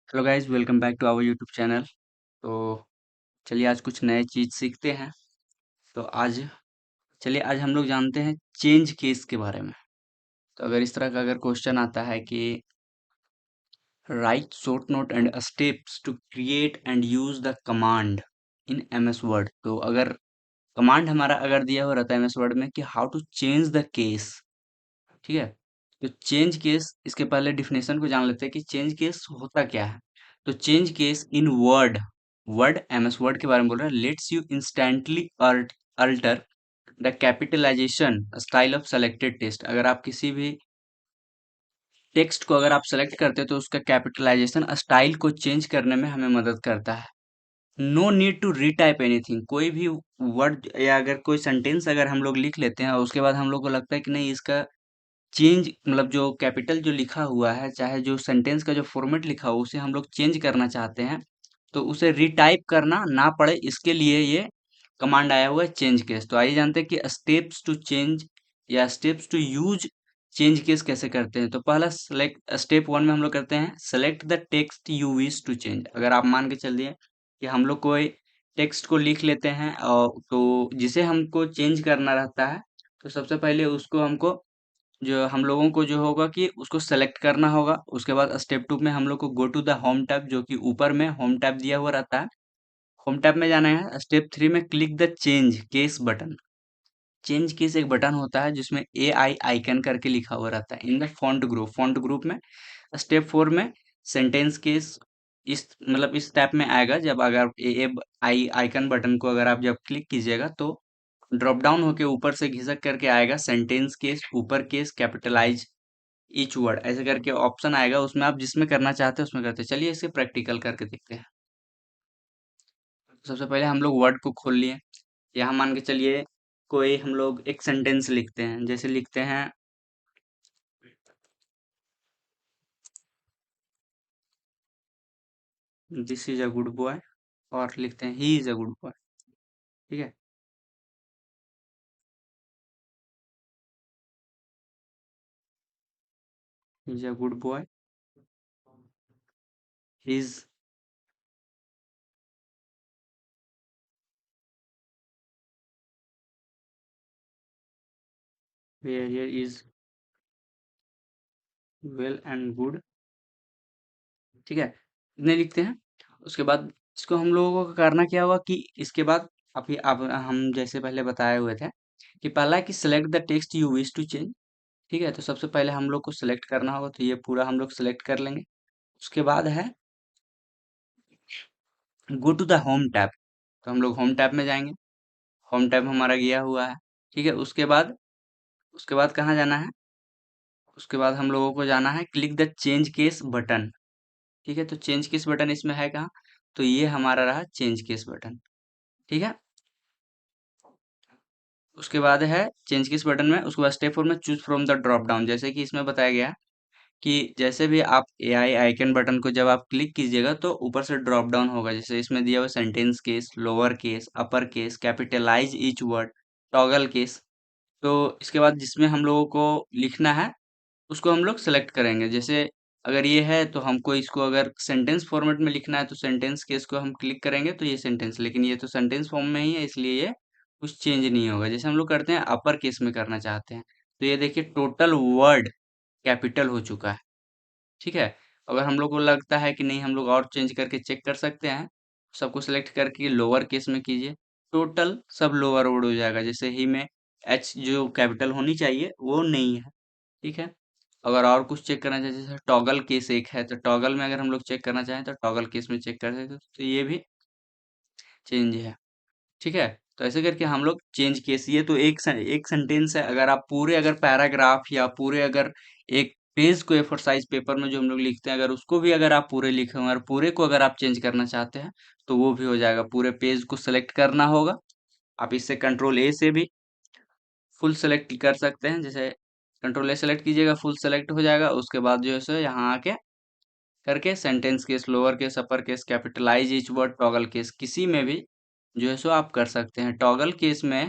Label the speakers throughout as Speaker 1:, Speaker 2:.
Speaker 1: Hello guys, welcome back to our YouTube channel. तो चलिए आज कुछ नए चीज़ सीखते हैं। तो आज चलिए आज हम लोग जानते हैं चेंज केस के बारे में। तो अगर इस तरह का अगर क्वेश्चन आता है कि write short note and steps to create and use the command in MS Word, तो अगर कमांड हमारा अगर दिया हुआ रहता है एमएस वर्ड में कि how to change the case, ठीक है। तो चेंज केस, इसके पहले डिफिनेशन को जान लेते हैं कि चेंज केस होता क्या है। तो change case in Word, Word MS Word के बारे में बोल रहा है, lets you instantly alter the capitalization style of selected text. अगर आप किसी भी टेक्स्ट को अगर आप सेलेक्ट करते हैं तो उसका कैपिटलाइजेशन स्टाइल को चेंज करने में हमें मदद करता है। No need to retype anything. कोई भी वर्ड या अगर कोई सेंटेंस अगर हम लोग लिख लेते हैं और उसके बाद हम लोग को लगता है कि नहीं, इसका चेंज मतलब जो कैपिटल जो लिखा हुआ है, चाहे जो सेंटेंस का जो फॉर्मेट लिखा हुआ उसे हम लोग चेंज करना चाहते हैं, तो उसे रीटाइप करना ना पड़े, इसके लिए ये कमांड आया हुआ है चेंज केस। तो आइए जानते हैं कि स्टेप्स टू चेंज या steps to use change case कैसे करते हैं। तो पहला सेलेक्ट, स्टेप वन में हम लोग करते हैं select the text you wish to change. अगर आप मान के चलिए कि हम लोग कोई टेक्स्ट को लिख लेते हैं और तो जिसे हमको चेंज करना रहता है, तो सबसे पहले उसको हमको जो हम लोगों को जो होगा कि उसको सेलेक्ट करना होगा। उसके बाद स्टेप टू में हम लोग को go to the home tab, जो कि ऊपर में होम टैब दिया हुआ रहता है, होम टैब में जाना है। स्टेप थ्री में click the change case button. Change case एक बटन होता है जिसमें ए आई आइकन करके लिखा हुआ रहता है in the font group, font group में। स्टेप फोर में सेंटेंस केस, इस मतलब इस टैब में आएगा जब अगर ए आई आइकन बटन को अगर आप जब क्लिक कीजिएगा तो ड्रॉप डाउन होके ऊपर से घिसक करके आएगा सेंटेंस केस, ऊपर केस, कैपिटलाइज ईच वर्ड, ऐसे करके ऑप्शन आएगा, उसमें आप जिसमें करना चाहते हैं उसमें करते हैं। चलिए इसे प्रैक्टिकल करके देखते हैं। सबसे पहले हम लोग वर्ड को खोल लिए। यहाँ मान के चलिए कोई हम लोग एक सेंटेंस लिखते हैं, जैसे लिखते हैं this is a good boy, और लिखते हैं he is a good boy, ठीक है। Is a good boy, is behaviour is well and good, ठीक है। इतने लिखते हैं। उसके बाद इसको हम लोगों को करना क्या होगा कि इसके बाद अभी अब हम जैसे पहले बताए हुए थे कि पहला है कि select the text you wish to change, ठीक है। तो सबसे पहले हम लोग को सिलेक्ट करना होगा, तो ये पूरा हम लोग सिलेक्ट कर लेंगे। उसके बाद है go to the home tab, तो हम लोग होम टैब में जाएंगे। होम टैब हमारा गया हुआ है, ठीक है। उसके बाद कहाँ जाना है, उसके बाद हम लोगों को जाना है click the change case button, ठीक है। तो चेंज केस बटन इसमें है कहाँ, तो ये हमारा रहा चेंज केस बटन, ठीक है। उसके बाद है चेंज केस बटन में, उसके बाद स्टेप फोर में choose from the drop down, जैसे कि इसमें बताया गया कि जैसे भी आप एआई आइकन बटन को जब आप क्लिक कीजिएगा तो ऊपर से ड्रॉप डाउन होगा, जैसे इसमें दिया हुआ sentence case, lower case, upper case, capitalize each word, toggle case. तो इसके बाद जिसमें हम लोगों को लिखना है उसको हम लोग सेलेक्ट करेंगे। जैसे अगर ये है तो हमको इसको अगर सेंटेंस फॉर्मेट में लिखना है तो सेंटेंस केस को हम क्लिक करेंगे तो ये सेंटेंस, लेकिन ये तो सेंटेंस फॉर्म में ही है इसलिए ये कुछ चेंज नहीं होगा। जैसे हम लोग करते हैं अपर केस में करना चाहते हैं, तो ये देखिए टोटल वर्ड कैपिटल हो चुका है, ठीक है। अगर हम लोग को लगता है कि नहीं हम लोग और चेंज करके चेक कर सकते हैं, सबको सिलेक्ट करके लोअर केस में कीजिए, टोटल सब लोअर वर्ड हो जाएगा। जैसे ही में एच जो कैपिटल होनी चाहिए वो नहीं है, ठीक है। अगर और कुछ चेक करना चाहे, जैसे टॉगल केस एक है, तो टॉगल में अगर हम लोग चेक करना चाहें तो टॉगल केस में चेक कर सकते हैं, तो ये भी चेंज है, ठीक है। तो ऐसे करके हम लोग चेंज केस, ये तो एक सेंटेंस है। अगर आप पूरे अगर पैराग्राफ या पूरे अगर एक पेज को ए4 साइज पेपर में जो हम लोग लिखते हैं, अगर उसको भी अगर आप पूरे लिखे हों और पूरे को अगर आप चेंज करना चाहते हैं तो वो भी हो जाएगा। पूरे पेज को सिलेक्ट करना होगा, आप इससे कंट्रोल ए से भी फुल सेलेक्ट कर सकते हैं। जैसे कंट्रोल ए सेलेक्ट कीजिएगा, फुल सेलेक्ट हो जाएगा। उसके बाद जो है सो यहाँ आके करके sentence case, lower case, upper case, capitalize each word, toggle case, किसी में भी जो है सो आप कर सकते हैं। टॉगल केस में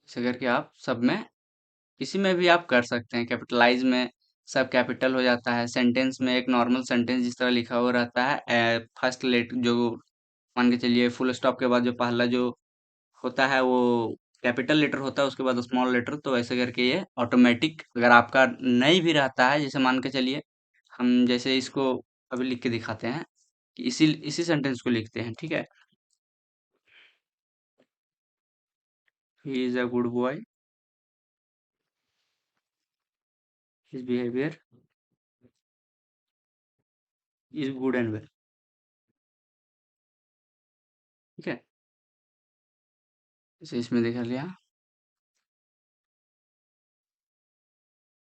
Speaker 1: ऐसे करके आप सब में किसी में भी आप कर सकते हैं। कैपिटलाइज में सब कैपिटल हो जाता है। सेंटेंस में एक नॉर्मल सेंटेंस जिस तरह लिखा हुआ रहता है, फर्स्ट लेट जो मान के चलिए फुल स्टॉप के बाद जो पहला जो होता है वो कैपिटल लेटर होता है, उसके बाद स्मॉल लेटर, तो ऐसे करके ये ऑटोमेटिक अगर आपका नहीं भी रहता है, जैसे मान के चलिए हम जैसे इसको अभी लिख के दिखाते हैं कि इसी इसी सेंटेंस को लिखते हैं, ठीक है। He is a good boy, his behaviour is good and well, ठीक है। जैसे इसमें देख लिया,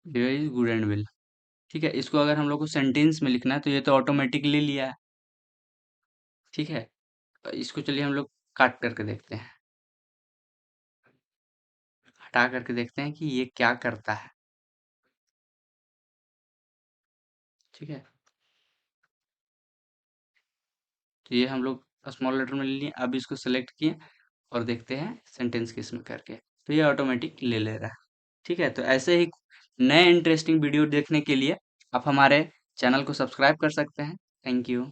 Speaker 1: behaviour is good and well, ठीक है। इसको अगर हम लोग को सेंटेंस में लिखना है तो ये तो ऑटोमेटिक ले लिया है, ठीक है। इसको चलिए हम लोग काट करके देखते हैं, हटा करके देखते हैं कि ये क्या करता है, ठीक है। तो ये हम लोग स्मॉल लेटर में ले लिए, अब इसको सेलेक्ट किए और देखते हैं सेंटेंस किस में करके, तो ये ऑटोमेटिक ले ले रहा है, ठीक है। तो ऐसे ही नए इंटरेस्टिंग वीडियो देखने के लिए आप हमारे चैनल को सब्सक्राइब कर सकते हैं। Thank you.